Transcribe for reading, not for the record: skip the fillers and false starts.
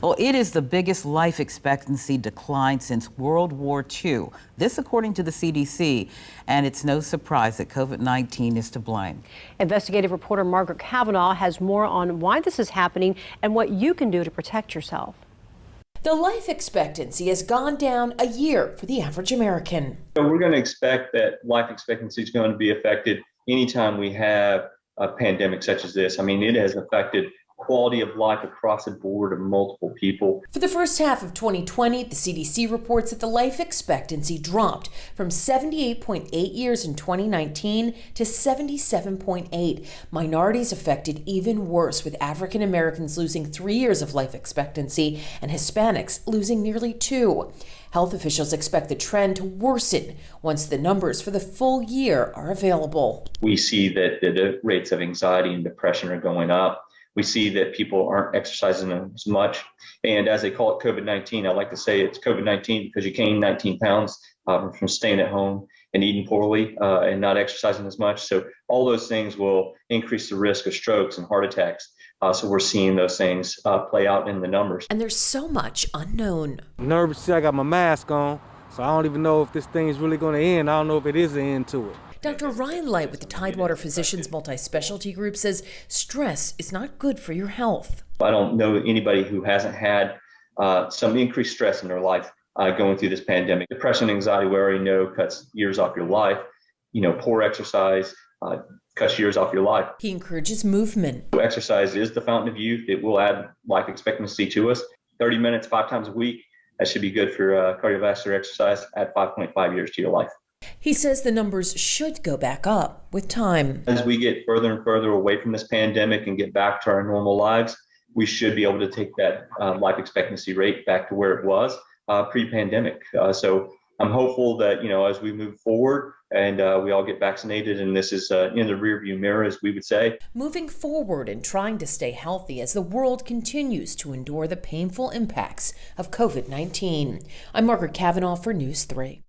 Well, it is the biggest life expectancy decline since World War II. This according to the CDC, and it's no surprise that COVID-19 is to blame. Investigative reporter Margaret Kavanaugh has more on why this is happening and what you can do to protect yourself. The life expectancy has gone down a year for the average American. So we're going to expect that life expectancy is going to be affected anytime we have a pandemic such as this. I mean, it has affected quality of life across the board of multiple people. For the first half of 2020, the CDC reports that the life expectancy dropped from 78.8 years in 2019 to 77.8. Minorities affected even worse, with African Americans losing 3 years of life expectancy and Hispanics losing nearly 2. Health officials expect the trend to worsen once the numbers for the full year are available. We see that the rates of anxiety and depression are going up. We see that people aren't exercising as much. And as they call it COVID-19, I like to say it's COVID-19 because you gained 19 pounds from staying at home and eating poorly and not exercising as much. So all those things will increase the risk of strokes and heart attacks. So we're seeing those things play out in the numbers. And there's so much unknown. I'm nervous. See, I got my mask on, so I don't even know if this thing is really going to end. I don't know if it is an end to it. Dr. Ryan Light with the Tidewater Physicians Multi-Specialty Group says stress is not good for your health. I don't know anybody who hasn't had some increased stress in their life going through this pandemic. Depression and anxiety, we already know, cuts years off your life. Poor exercise cuts years off your life. He encourages movement. Exercise is the fountain of youth. It will add life expectancy to us. 30 minutes, 5 times a week. That should be good for cardiovascular exercise. Add 5.5 years to your life. He says the numbers should go back up with time. As we get further and further away from this pandemic and get back to our normal lives, we should be able to take that life expectancy rate back to where it was pre-pandemic. So I'm hopeful that, as we move forward and we all get vaccinated and this is in the rearview mirror, as we would say. Moving forward and trying to stay healthy as the world continues to endure the painful impacts of COVID-19. I'm Margaret Kavanaugh for News 3.